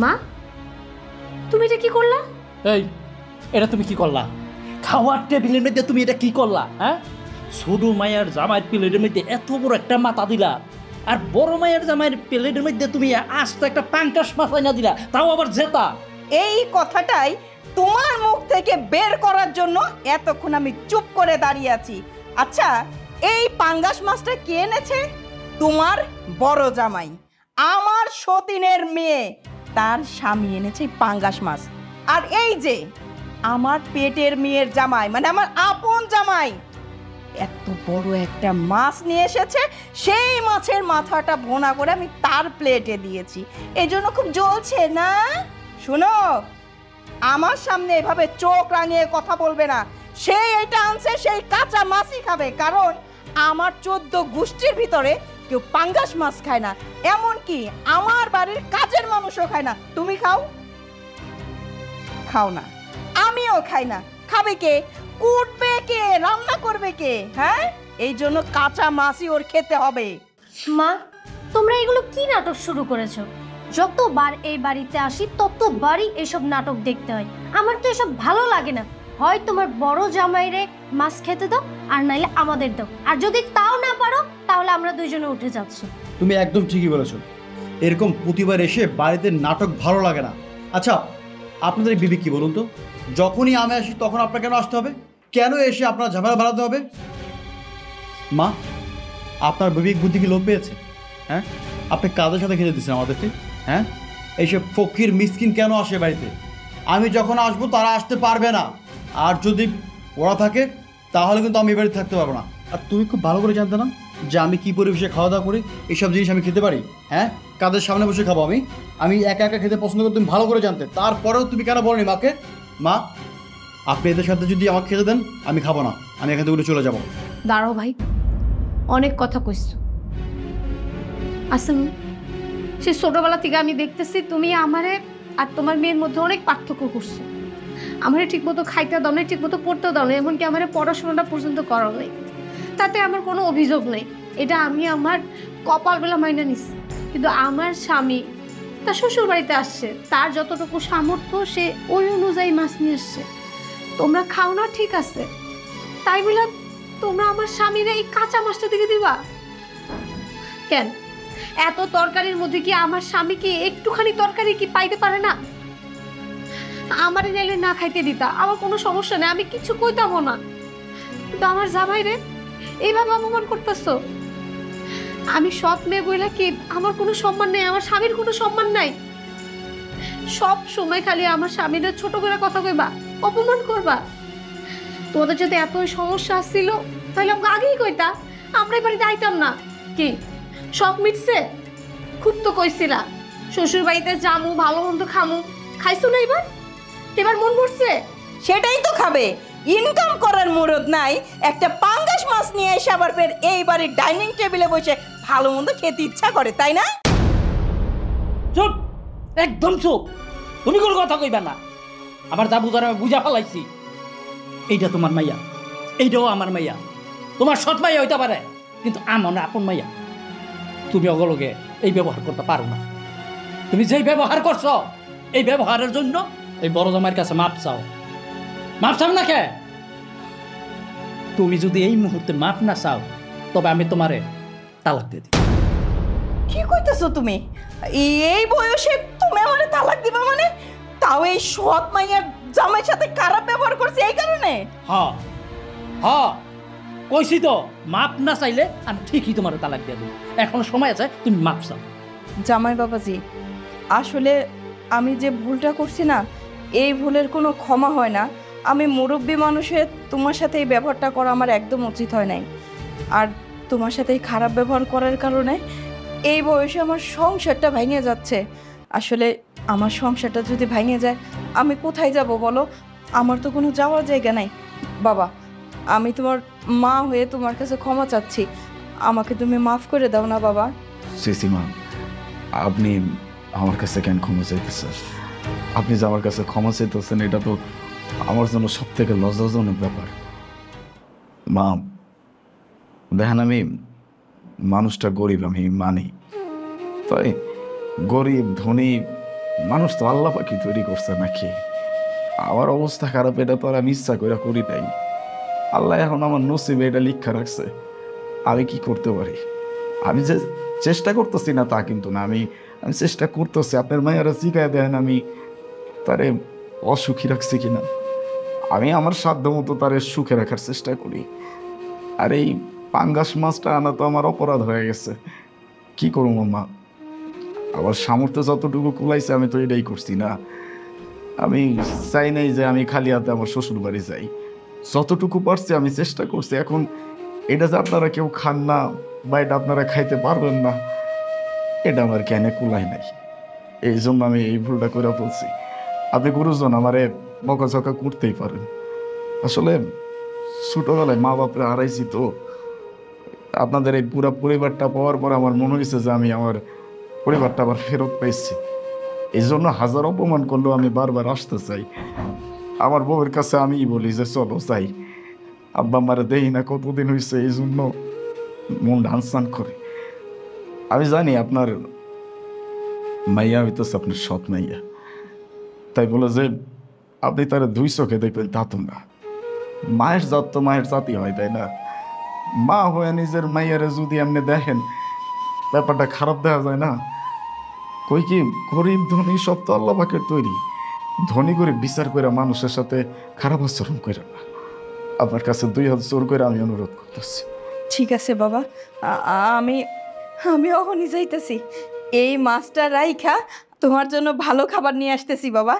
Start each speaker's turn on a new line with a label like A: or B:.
A: মা তুমি এটা কি করলা?
B: এই এটা তুমি কি করলা? খাওয়ার টেবিলের মধ্যে তুমি এটা কি করলা? হ্যাঁ, ছোট মায়ের জামাইয়ের প্লেটের মধ্যে এত বড় একটা মাথা দিলা, আর বড় মায়ের জামাইয়ের প্লেটের মধ্যে তুমি আস্ত একটা পাঙ্কাশ মাছ না দিলা, তাও আবার জেতা।
C: এই কথাটাই তোমার মুখ থেকে বের করার জন্য এতক্ষণ আমি চুপ করে দাঁড়িয়ে আছি। আচ্ছা, এই পাঙ্গাস মাছটা কে এনেছে? তোমার বড় জামাই, আমার সতীনের মেয়ে, তার স্বামী এনেছে পাঙ্গাস মাছ। আর এই যে আমার পেটের মেয়ের জামাই, মানে আমার আপন জামাই, এত বড় একটা মাছ নিয়ে এসেছে। সেই মাছের মাথাটা ভোনা করে আমি তার প্লেটে দিয়েছি, এই জন্য খুব জ্বলছে না। শোনো, আমার সামনে এভাবে চোখ রাঙিয়ে কথা বলবে না। সেই এটা আনছে, সেই কাঁচা মাছই খাবে, কারণ আমার 14 গোষ্ঠীর ভিতরে কেউ পাঙ্গাস মাছ খায় না, এমনকি আমার বাড়ির কাজের মানুষও খায় না। তুমি খাও? খাও না। আমিও খাই না। খাবে কে? কুটবে কে? রান্না করবে কে? হ্যাঁ, এই জন্য কাঁচা মাছই ওর খেতে হবে।
A: মা তোমরা এগুলো কি নাটক শুরু করেছো? যতবার এই বাড়িতে আসি ততবারই এসব নাটক দেখতে হয়। আমার তো এসব ভালো লাগে না। হয় তোমার বড় জামাইরে মাছ খেতে দাও, আর নাইলে আমাদের দাও। আর যদি তাও না পারো তাহলে আমরা দুইজনে উঠে যাচ্ছি।
D: তুমি একদম ঠিকই বলেছো। এরকম প্রতিবার এসে বাড়িতে নাটক ভালো লাগে না। আচ্ছা, আপনাদের বিবেক কি বলুন তো? যখনই আমি আসি তখন আপনার কেন আসতে হবে? কেন এসে আপনার ঝামেলা বাড়াতে হবে? মা, আপনার বিবেক বুদ্ধি কি লোপ পেয়েছে? হ্যাঁ, আপনি কাদের সাথে খেতে দিচ্ছেন আমাদেরকে? হ্যাঁ, এইসব ফকির মিসকিন কেন আসে বাড়িতে? আমি যখন আসবো তারা আসতে পারবে না, আর যদি ওরা থাকে তাহলে কিন্তু আমি বাড়িতে থাকতে পারবো না। আর তুমি খুব ভালো করে জানতে না যে আমি কী পরিবেশে খাওয়া দাওয়া করি, এইসব জিনিস আমি খেতে পারি? হ্যাঁ, কাদের সামনে বসে খাবো আমি? আমি একা একা খেতে পছন্দ করি, তুমি ভালো করে জানতে। তারপরেও তুমি কেন বলনি মাকে? মা, আপনি এদের সাথে যদি আমাকে খেতে দেন আমি খাবো না, আমি এখান থেকে চলে যাবো।
A: দাঁড়াও ভাই, অনেক কথা কইছো। আসুন, সে ছোটবেলা থেকে আমি দেখতেছি তুমি আমারে আর তোমার মেয়ের মধ্যে অনেক পার্থক্য করছো। আমারে ঠিকমতো খাইতে দাও না, ঠিকমতো পড়তে দাও না, এমনকি আমারে পড়াশোনাটা পর্যন্ত করাও নেই। তাতে আমার কোনো অভিযোগ নেই, এটা আমি আমার কপালবেলা মাইনা নিচ্ছি। কিন্তু আমার স্বামী তার শ্বশুর বাড়িতে আসছে, তার যতটুকু সামর্থ্য সে ওই অনুযায়ী মাছ নিয়ে আসছে। তোমরা খাও না ঠিক আছে, তাই বলে তোমরা আমার স্বামীর এই কাঁচা মাছটা দিকে দিবা কেন? এত তরকারির মধ্যে কি আমার স্বামী কি একটুখানি তরকারি কি পাইতে পারে না? আমারে নাইলে না খাইতে দিতা, আমার কোনো সমস্যা নেই, আমি কিছু কইতামও না। কিন্তু আমার জামাইরে এইভাবে অপমান করতেছো। আমি সৎ মেয়ে বইলা কি আমার কোনো সম্মান নেই? আমার স্বামীর কোনো সম্মান নাই? সব সময় খালি আমার স্বামীরা ছোট করে কথা কইবা, অপমান করবা। তোমাদের যদি এতই সমস্যা ছিল তাহলে আমাকে আগেই কইতা, আমরা এই বাড়িতে আইতাম না। কি শখ মিটছে? খুব তো কইছিলা শ্বশুর বাড়িতে যামু, ভালো মন্দ খামু, খাইছো না? এবার এবার মন পড়ছে?
C: সেটাই তো খাবে। ইনকাম করার মুরদ নাই, একটা পাঙ্গাস মাছ নিয়ে এসে আবার ফের এই বাড়ির ডাইনিং টেবিলে বসে ভালো মন্দ খেতে ইচ্ছা করে, তাই না?
B: চুপ, একদম চুপ। তুমি কোনো কথা কইবা না। আমার যা বুঝার আমি বুঝা ফেলাইছি। এইটা তোমার মাইয়া, এইটাও আমার মাইয়া। তোমার সৎ মাইয়া হইতে পারে, কিন্তু আমার আপন মাইয়া। তুমি অগলকে এই ব্যবহার করতে পারো না। তুমি যেই ব্যবহার করছো, এই ব্যবহারের জন্য এই বড় জামাইয়ের কাছে মাপ চাও। মাপ চাও না কে? তুমি যদি এই মুহূর্তে মাপ না চাও তবে আমি তোমারে তালাক দিয়ে দিই।
C: কি কইতেছো তুমি? এই বয়সে তুমি আমারে তালাক দিবা মানে? তাও এই সৎ মাইয়ার জামাইয়ের সাথে খারাপ ব্যবহার করছে এই কারণে?
B: হ্যাঁ হ্যাঁ, কইছি তো, মাপ না চাইলে আমি ঠিকই তোমার তালাক দিয়ে দেবো। এখনো সময় আছে, তুমি মাপ চাও।
C: জামাই বাবাজি, আসলে আমি যে ভুলটা করছি না, এই ভুলের কোনো ক্ষমা হয় না। আমি মুরব্বী মানুষের তোমার সাথে এই ব্যবহারটা করা আমার একদম উচিত হয় নাই। আর তোমার সাথে এই খারাপ ব্যবহার করার কারণে এই বয়সে আমার সংসারটা ভেঙে যাচ্ছে। আসলে আমার সংসারটা যদি ভেঙে যায় আমি কোথায় যাব বলো? আমার তো কোনো যাওয়ার জায়গা নাই। বাবা, আমি তোমার মা হয়ে তোমার কাছে ক্ষমা চাচ্ছি, আমাকে তুমি মাফ করে দাও না বাবা।
E: সিসিমা, আপনি আমার কাছে কেন ক্ষমা চাইতেছেন? আপনি যে আমার কাছে ক্ষমা চাইতেছেন এটা তো আমার জন্য সব থেকে লজ্জাজনক ব্যাপার। মা, দেখেন আমি মানুষটা গরিব, আমি মানি। তাই গরিব ধনী মানুষ তো আল্লাহ পাখি তৈরি করছে নাকি? আমার অবস্থা খারাপ, এটা তো আর আমি ইচ্ছা করে করি নাই। আল্লাহ এখন আমার নসিবে এটা লিখা রাখছে। আমি কি করতে পারি? আমি যে চেষ্টা করতেছি না তা কিন্তু না, আমি চেষ্টা করতেছি। আপনার মায়েরা জিগায় দেন আমি তারে অসুখী রাখছি কিনা। আমি আমার সাধ্য মতো তারে সুখে রাখার চেষ্টা করি। আর এই পাঙ্গাস মাছটা আনা তো আমার অপরাধ হয়ে গেছে। কি করবো মা, আমার সামর্থ্য যতটুকু কুলাইছে আমি তো এটাই করছি না। আমি চাই নাই যে আমি খালি হাতে আমার শ্বশুর বাড়ি যাই। যতটুকু পারছি আমি চেষ্টা করছি। এখন এটা যে আপনারা কেউ খান না বা এটা আপনারা খাইতে পারবেন না, এটা আমার জ্ঞানে কুলাই নাই। এই জন্য আমি এই ভুলটা করে বলছি। আপনি গুরুজন আমারে বকাঝকা করতেই পারেন। আসলে ছোটবেলায় মা বাপরা হারাইছি তো, আপনাদের এই পুরা পরিবারটা পাওয়ার পর আমার মনে হয়েছে যে আমি আমার পরিবারটা আবার ফেরত পাইছি। এই জন্য হাজার অপমান করলেও আমি বারবার আসতে চাই। আমার বউয়ের কাছে আমিই বলি যে চলো যাই। আব্বা আমারে দেই না কতদিন হয়েছে, এই জন্য মন ডানসান করে। আমি জানি আপনার মাইয়া হইতেছে আপনার সৎ মাইয়া, তাই বলে যে আপনি তারা দুই চোখে দেখবেন তা তো না। মায়ের জাত তো মায়ের জাতি হয়, তাই না? মা হয়ে নিজের মাইয়ারে যদি আপনি দেখেন, ব্যাপারটা খারাপ দেখা যায় না? কই কি গরিব ধনী সব তো আল্লাহ পাকের তৈরি। ধনী করে বিচার করে মানুষের সাথে খারাপ আচরণ করে না। আপনার কাছে 2 হাত জোর করে আমি অনুরোধ করতেছি।
C: ঠিক আছে বাবা, আমি আমি অহনি যাইতেছি। এই মাছটা রাইখা তোমার জন্য ভালো খাবার নিয়ে আসতেছি বাবা।